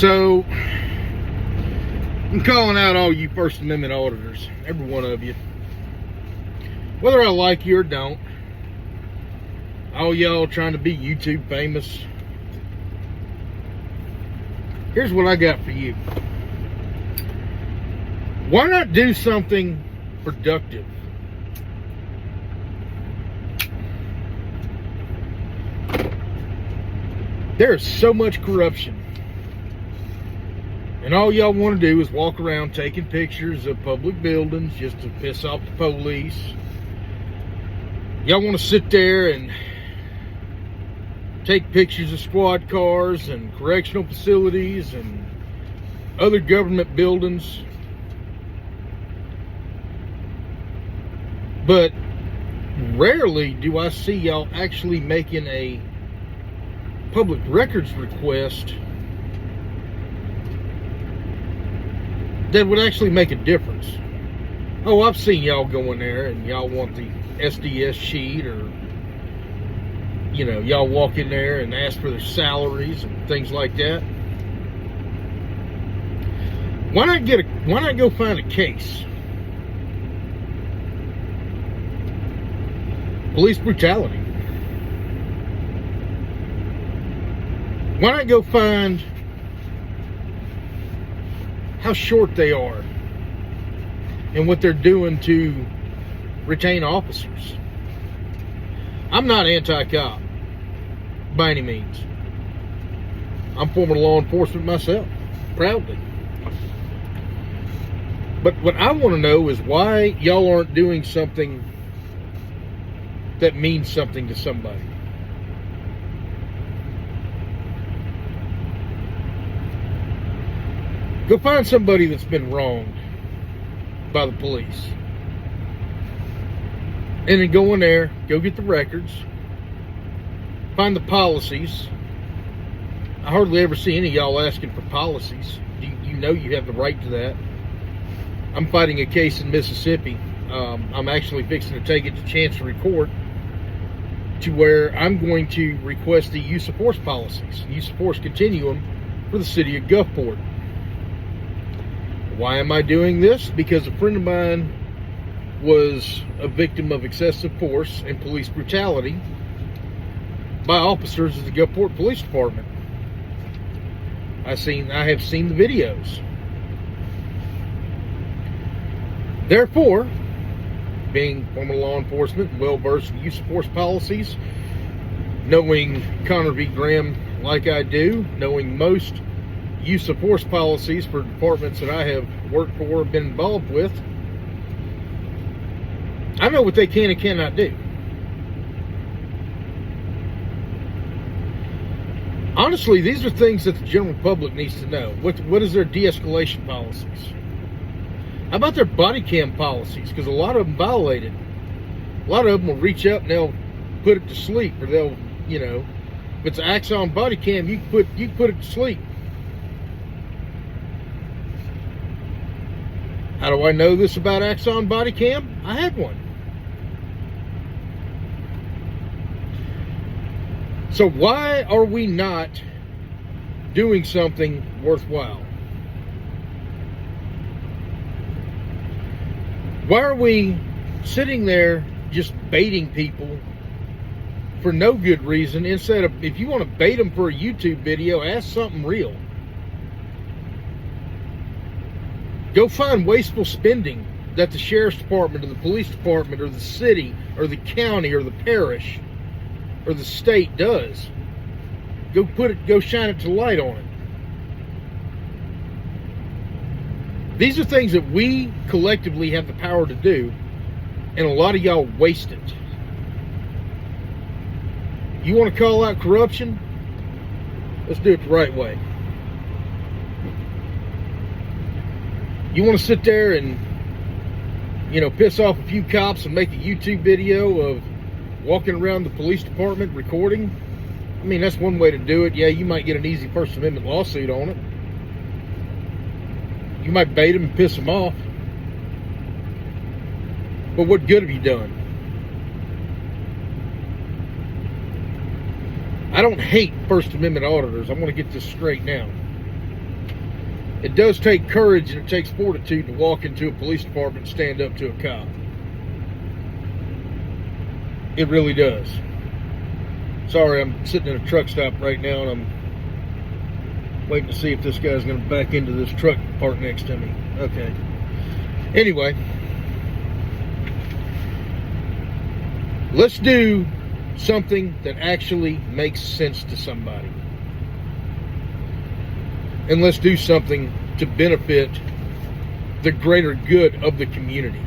So, I'm calling out all you First Amendment auditors, every one of you. Whether I like you or don't, all y'all trying to be YouTube famous. Here's what I got for you. Why not do something productive? There's so much corruption. And all y'all want to do is walk around taking pictures of public buildings just to piss off the police. Y'all want to sit there and take pictures of squad cars and correctional facilities and other government buildings. But rarely do I see y'all actually making a public records request that would actually make a difference. Oh, I've seen y'all go in there and y'all want the SDS sheet, or you know, y'all walk in there and ask for their salaries and things like that. Why not go find a case? Police brutality. Why not go find how short they are and what they're doing to retain officers? I'm not anti-cop by any means. I'm former law enforcement myself, proudly. But what I want to know is why y'all aren't doing something that means something to somebody. Go find somebody that's been wronged by the police. And then go in there, go get the records, find the policies. I hardly ever see any of y'all asking for policies. You know you have the right to that. I'm fighting a case in Mississippi. I'm actually fixing to take it to Chancery Court, to where I'm going to request the use of force policies, use of force continuum for the city of Gulfport. Why am I doing this? Because a friend of mine was a victim of excessive force and police brutality by officers of the Gulfport Police Department. I have seen the videos. Therefore, being former law enforcement, well-versed in use of force policies, knowing Connor v. Graham like I do, knowing most use of force policies for departments that I have worked for, been involved with, I know what they can and cannot do. Honestly, these are things that the general public needs to know. What is their de-escalation policies? How about their body cam policies? Because a lot of them violate it. A lot of them will reach up and they'll put it to sleep, or they'll, you know, if it's an Axon body cam, you can put it to sleep. How do I know this about Axon body cam? I had one. So why are we not doing something worthwhile? Why are we sitting there just baiting people for no good reason, instead of, if you want to bait them for a YouTube video, ask something real. Go find wasteful spending that the sheriff's department or the police department or the city or the county or the parish or the state does. Go shine it to light on it. These are things that we collectively have the power to do, and a lot of y'all waste it. You want to call out corruption? Let's do it the right way. You want to sit there and, you know, piss off a few cops and make a YouTube video of walking around the police department recording? I mean, that's one way to do it. Yeah, you might get an easy First Amendment lawsuit on it. You might bait them and piss them off. But what good have you done? I don't hate First Amendment auditors. I want to get this straight now. It does take courage and it takes fortitude to walk into a police department and stand up to a cop. It really does. Sorry, I'm sitting in a truck stop right now and I'm waiting to see if this guy's going to back into this truck parked next to me. Okay. Anyway, let's do something that actually makes sense to somebody. And let's do something to benefit the greater good of the community.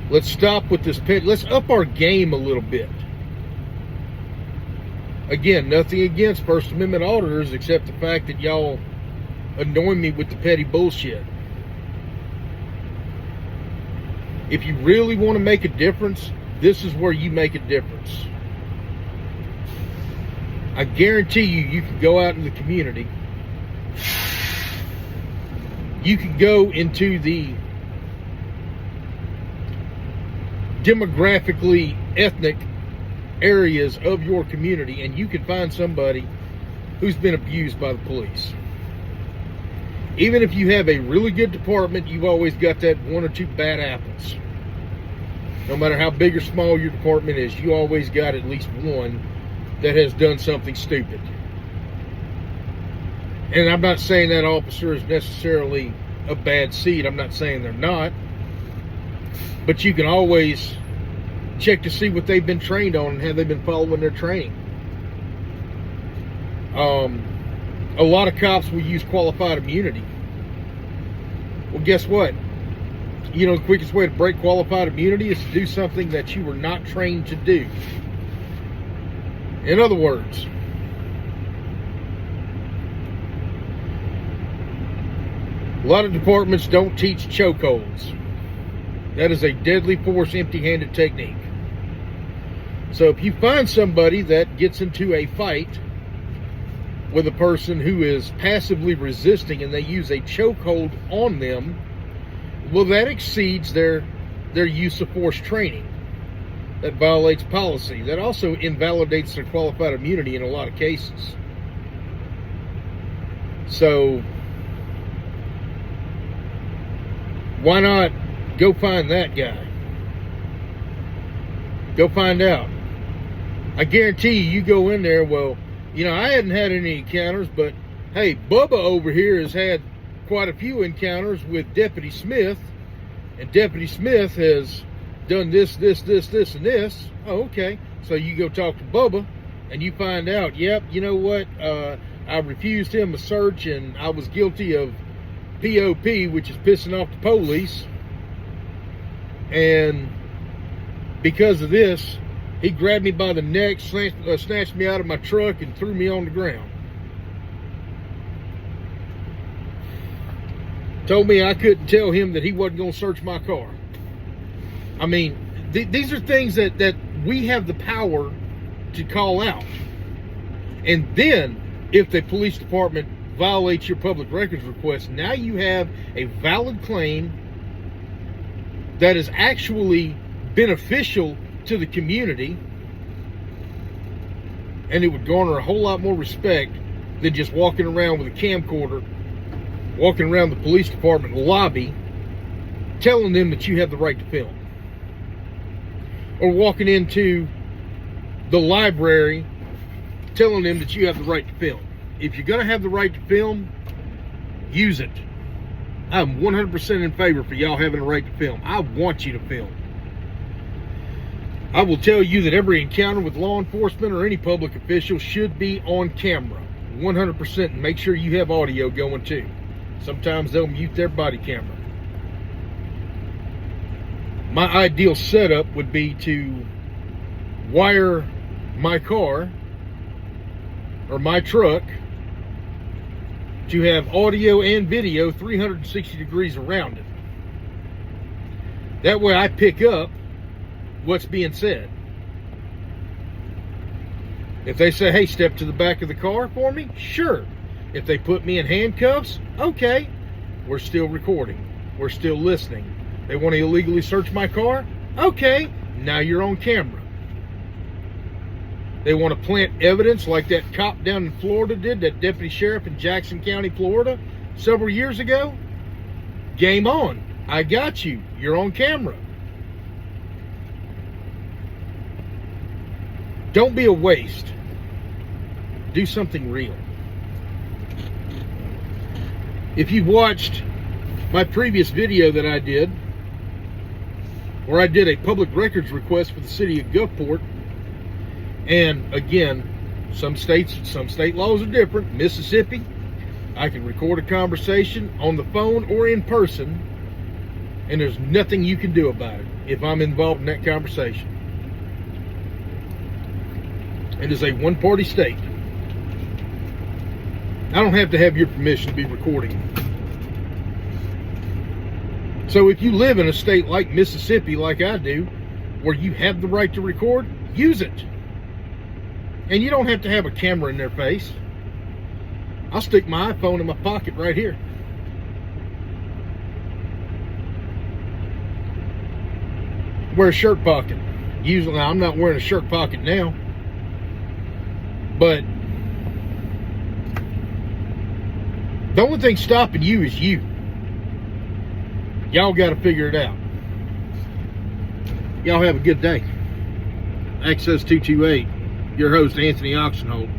Let's stop with this pet. Let's up our game a little bit. Again, nothing against First Amendment auditors except the fact that y'all annoy me with the petty bullshit. If you really want to make a difference, this is where you make a difference. I guarantee you can go out in the community. You can go into the demographically ethnic areas of your community and you can find somebody who's been abused by the police. Even if you have a really good department, you've always got that one or two bad apples. No matter how big or small your department is, you always got at least one that has done something stupid. And I'm not saying that officer is necessarily a bad seed. I'm not saying they're not. But you can always check to see what they've been trained on and have they been following their training. A lot of cops will use qualified immunity. Well, guess what? You know, the quickest way to break qualified immunity is to do something that you were not trained to do. In other words, a lot of departments don't teach chokeholds. That is a deadly force, empty-handed technique. So if you find somebody that gets into a fight with a person who is passively resisting and they use a chokehold on them, well, that exceeds their use of force training. That violates policy. That also invalidates their qualified immunity in a lot of cases. So why not go find that guy? Go find out. I guarantee you go in there, well, you know, I hadn't had any encounters, but hey, Bubba over here has had quite a few encounters with Deputy Smith, and Deputy Smith has done this, and this. Oh, okay. So you go talk to Bubba, and you find out, yep, you know what? I refused him a search, and I was guilty of POP, which is pissing off the police. And because of this, he grabbed me by the neck, snatched me out of my truck, and threw me on the ground. Told me I couldn't tell him that he wasn't going to search my car. I mean, these are things that we have the power to call out. And then, if the police department violates your public records request, now you have a valid claim that is actually beneficial to the community, and it would garner a whole lot more respect than just walking around with a camcorder, walking around the police department lobby, telling them that you have the right to film. Or walking into the library, telling them that you have the right to film. If you're going to have the right to film, use it. I'm 100% in favor for y'all having a right to film. I want you to film. I will tell you that every encounter with law enforcement or any public official should be on camera. 100%. And make sure you have audio going too. Sometimes they'll mute their body camera. My ideal setup would be to wire my car or my truck to have audio and video 360 degrees around it. That way I pick up what's being said. If they say, hey, step to the back of the car for me, sure. If they put me in handcuffs, okay. We're still recording. We're still listening. They want to illegally search my car? Okay. Now you're on camera. They want to plant evidence like that cop down in Florida did, that deputy sheriff in Jackson County, Florida, several years ago. Game on. I got you. You're on camera. Don't be a waste. Do something real. If you watched my previous video that I did, where I did a public records request for the city of Gulfport, and again, some state laws are different. Mississippi, I can record a conversation on the phone or in person, and there's nothing you can do about it if I'm involved in that conversation. It is a one-party state. I don't have to have your permission to be recording. So if you live in a state like Mississippi, like I do, where you have the right to record, use it. And you don't have to have a camera in their face. I'll stick my iPhone in my pocket right here. Wear a shirt pocket. Usually, I'm not wearing a shirt pocket now. But the only thing stopping you is you. Y'all got to figure it out. Y'all have a good day. Access 228. Your host, Anthony Oxenhold.